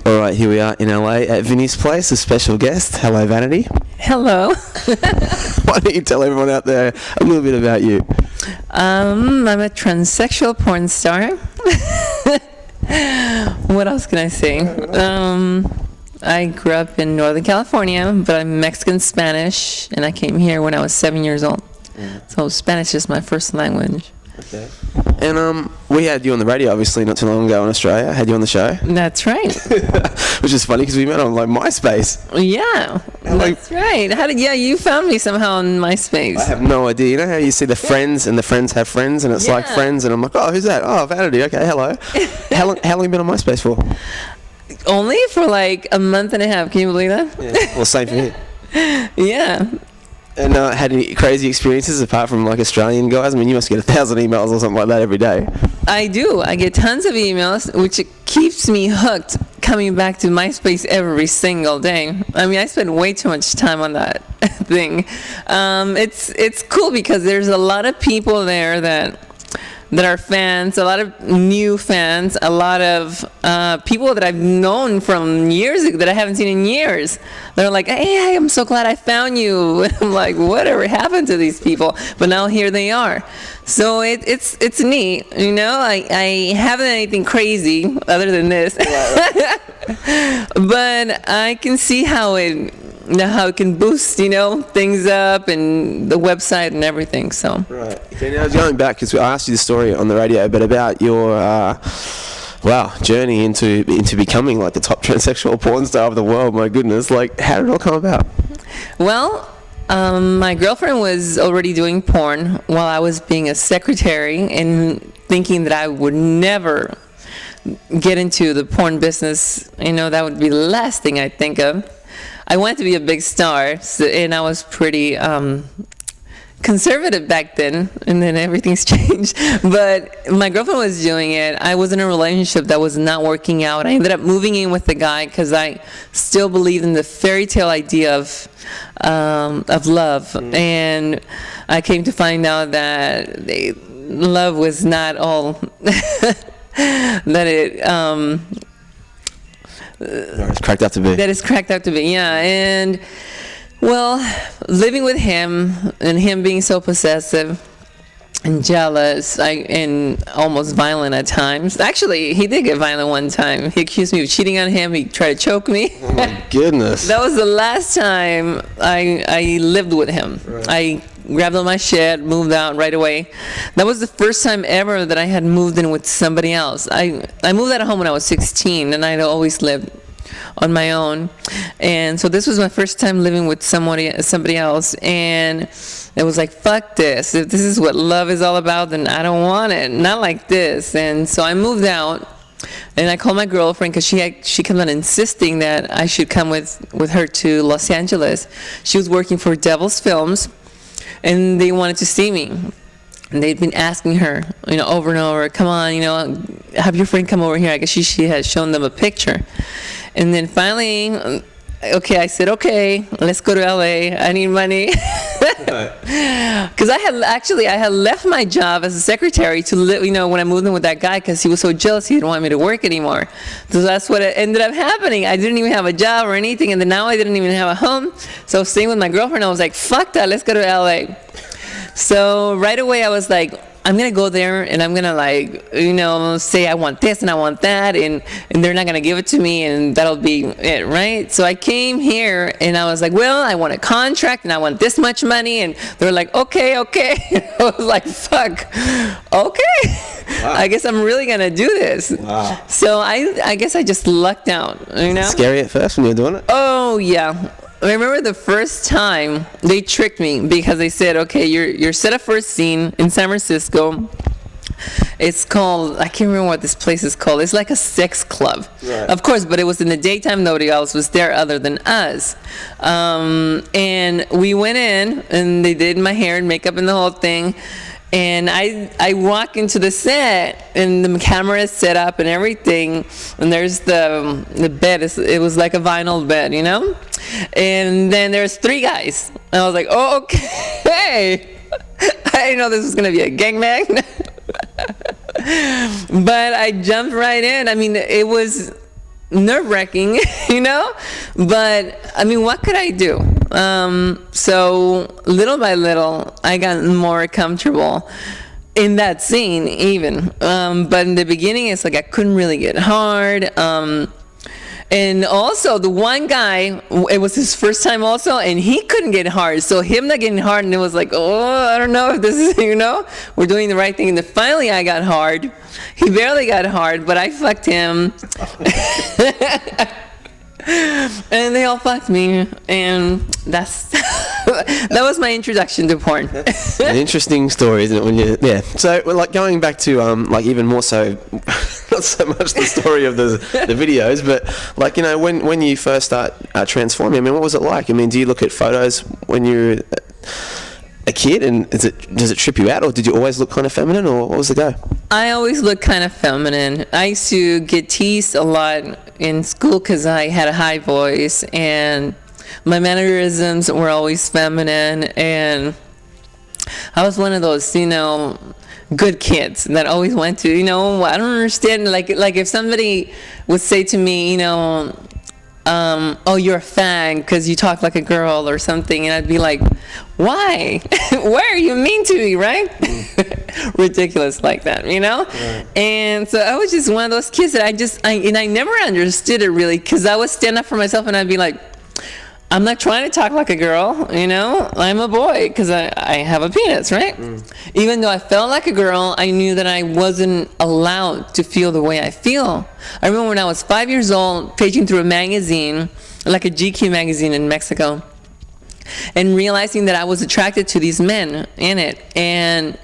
All right, here we are in LA at Vinny's place, a special guest. Hello, Vanity. Hello. Why don't you tell everyone out there a little bit about you? I'm a transsexual porn star. What else can I say? I grew up in Northern California, but I'm Mexican Spanish, and I came here when I was 7 years old. So Spanish is my first language. Okay. And we had you on the radio, obviously, not too long ago in Australia. I had you on the show. That's right. Which is funny because we met on like MySpace. Yeah, that's right. You found me somehow on MySpace. I have no idea. You know how you see the friends and the friends have friends, and it's like friends, and I'm like, oh, who's that? Oh, Vanity. Okay, hello. How long have you been on MySpace for? Only for like a month and a half. Can you believe that? Yeah. Well, same for me. Yeah. And had any crazy experiences apart from like Australian guys? I mean, you must get 1,000 emails or something like that every day. I do. I get tons of emails, which keeps me hooked coming back to MySpace every single day. I mean, I spend way too much time on that thing. It's cool because there's a lot of people there that are fans, a lot of new fans, a lot of people that I've known from years ago that I haven't seen in years. They're like, hey, I'm so glad I found you. And I'm like, whatever happened to these people? But now here they are. So it's neat, you know. I haven't done anything crazy other than this. But I can see how it can boost, things up and the website and everything. So right. Okay, now going back, because I asked you the story on the radio, but about your journey into becoming like the top transsexual porn star of the world. My goodness, like how did it all come about? Well, my girlfriend was already doing porn while I was being a secretary and thinking that I would never get into the porn business. That would be the last thing I'd think of. I wanted to be a big star, and I was pretty conservative back then, and then everything's changed. But my girlfriend was doing it. I was in a relationship that was not working out. I ended up moving in with the guy because I still believed in the fairy tale idea of love. And I came to find out that love was not all that it's cracked out to be. That is cracked out to be, yeah. And, well, living with him and him being so possessive and jealous and almost violent at times. Actually, he did get violent one time. He accused me of cheating on him. He tried to choke me. Oh, my goodness. That was the last time I lived with him. Right. I grabbed all my shit, moved out right away. That was the first time ever that I had moved in with somebody else. I moved out of home when I was 16, and I'd always lived on my own. And so this was my first time living with somebody else, and it was like, fuck this. If this is what love is all about, then I don't want it. Not like this. And so I moved out. And I called my girlfriend because she kept on insisting that I should come with her to Los Angeles. She was working for Devil's Films, and they wanted to see me. And they'd been asking her, over and over, come on, have your friend come over here. I guess she had shown them a picture. And then finally, I said, okay, let's go to LA. I need money. Because I had left my job as a secretary to live, when I moved in with that guy, because he was so jealous he didn't want me to work anymore. So that's what ended up happening. I didn't even have a job or anything, and then now I didn't even have a home. So staying with my girlfriend, I was like, fuck that, let's go to LA. So right away I was like, I'm going to go there and I'm going to say I want this and I want that, and they're not going to give it to me, and that'll be it, right? So I came here and I was like, well, I want a contract and I want this much money, and they're like, okay. I was like, fuck, okay. Wow. I guess I'm really going to do this. Wow. So I guess I just lucked out, Scary at first when you were doing it? Oh, yeah. I remember the first time they tricked me because they said, okay, you're set up for a scene in San Francisco. It's called, I can't remember what this place is called. It's like a sex club. Right. Of course, but it was in the daytime. Nobody else was there other than us. And we went in, and they did my hair and makeup and the whole thing. And I walk into the set, and the camera is set up and everything, and there's the bed. It was like a vinyl bed, And then there's 3 guys. And I was like, oh, okay. I didn't know this was going to be a gangbang. But I jumped right in. I mean, it was nerve-wracking, but I mean, what could I do? So little by little, I got more comfortable in that scene even. But in the beginning, it's like I couldn't really get hard. And also the one guy, it was his first time also, and he couldn't get hard. So him not getting hard, and it was like, oh, I don't know if this is, we're doing the right thing. And then finally I got hard. He barely got hard, but I fucked him. And they all fucked me, and that's that was my introduction to porn. An interesting story, isn't it? So, like, going back to like even more so, not so much the story of the videos, but like, when you first start transforming. I mean, what was it like? I mean, do you look at photos when you're a kid, and does it trip you out, or did you always look kind of feminine, or what was the go? I always looked kind of feminine. I used to get teased a lot in school because I had a high voice, and my mannerisms were always feminine, and I was one of those, good kids that always went to, I don't understand, like if somebody would say to me, oh, you're a fag because you talk like a girl or something, and I'd be like, why? Why are you mean to me, right? Ridiculous like that, Right. And so I was just one of those kids that I never understood it really, because I would stand up for myself and I'd be like, I'm not trying to talk like a girl, I'm a boy because I have a penis, right? Even though I felt like a girl, I knew that I wasn't allowed to feel the way I feel. I remember when I was 5 years old, paging through a magazine, like a GQ magazine in Mexico, and realizing that I was attracted to these men in it. And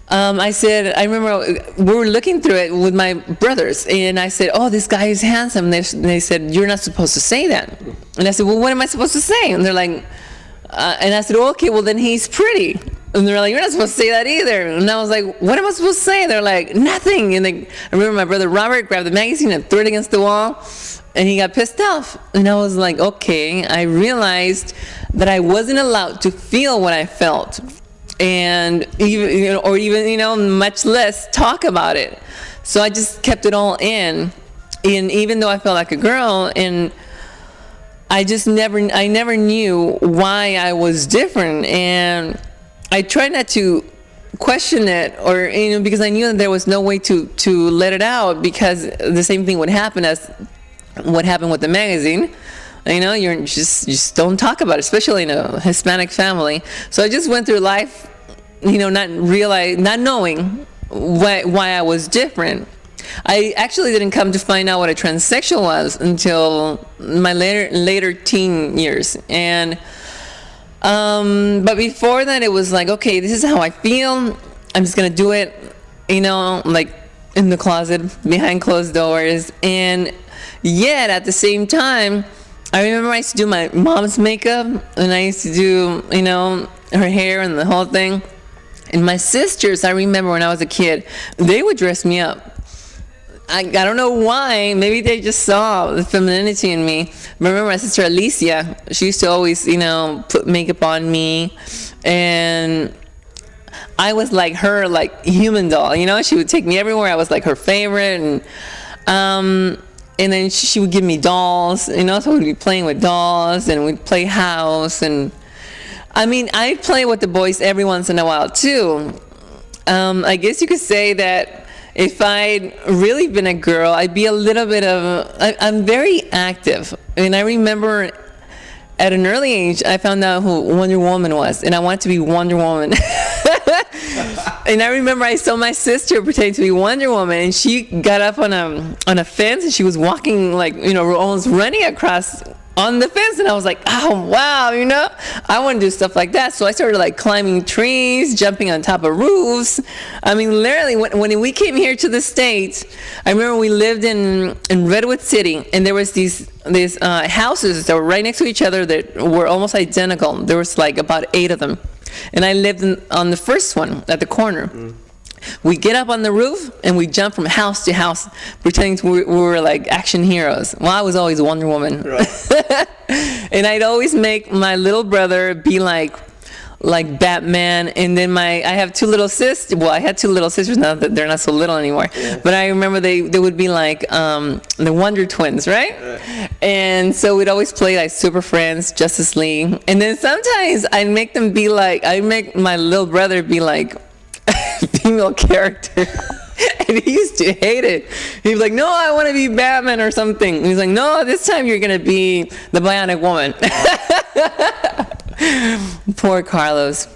I remember we were looking through it with my brothers, and I said, oh, this guy is handsome. They said, you're not supposed to say that. And I said, well, what am I supposed to say? And they're like, and I said, oh, okay, well, then he's pretty. And they're like, you're not supposed to say that either. And I was like, what am I supposed to say? They're like, nothing. And I remember my brother Robert grabbed the magazine and threw it against the wall, and he got pissed off. And I was like, okay. I realized that I wasn't allowed to feel what I felt, and even much less talk about it. So I just kept it all in, and even though I felt like a girl, and I never knew why I was different, and I tried not to question it, or because I knew that there was no way to let it out, because the same thing would happen as what happened with the magazine. You just don't talk about it, especially in a Hispanic family. So I just went through life, not knowing why I was different. I actually didn't come to find out what a transsexual was until my later teen years. And but before that, it was like, okay, this is how I feel. I'm just gonna do it, like in the closet behind closed doors. And yet at the same time, I remember I used to do my mom's makeup, and I used to do, her hair and the whole thing. And my sisters, I remember when I was a kid, they would dress me up. I don't know why. Maybe they just saw the femininity in me. Remember my sister Alicia, she used to always, put makeup on me. And I was like her, like human doll, She would take me everywhere. I was like her favorite. And then she would give me dolls, so we'd be playing with dolls, and we'd play house. And I mean, I'd play with the boys every once in a while too. I guess you could say that if I'd really been a girl, I'd be a little bit I'm very active. And I remember at an early age, I found out who Wonder Woman was, and I wanted to be Wonder Woman. And I remember I saw my sister pretending to be Wonder Woman, and she got up on a fence, and she was walking like, almost running across on the fence, and I was like, oh wow, I want to do stuff like that. So I started like climbing trees, jumping on top of roofs. I mean, literally, when we came here to the States, I remember we lived in Redwood City, and there was these houses that were right next to each other that were almost identical. There was like about 8 of them. And I lived on the first one at the corner. We get up on the roof and we jump from house to house, pretending we were like action heroes. Well, I was always Wonder Woman. Right. And I'd always make my little brother be like like Batman, and then I have two little sisters. Well, I had two little sisters, now that they're not so little anymore. Yeah. But I remember they would be like the Wonder Twins, right? And so we'd always play like Super Friends, Justice League, and then sometimes I'd make my little brother be like female character. And he used to hate it. He'd be like, no, I want to be Batman or something. And he's like, no, this time you're going to be the Bionic Woman. Poor Carlos.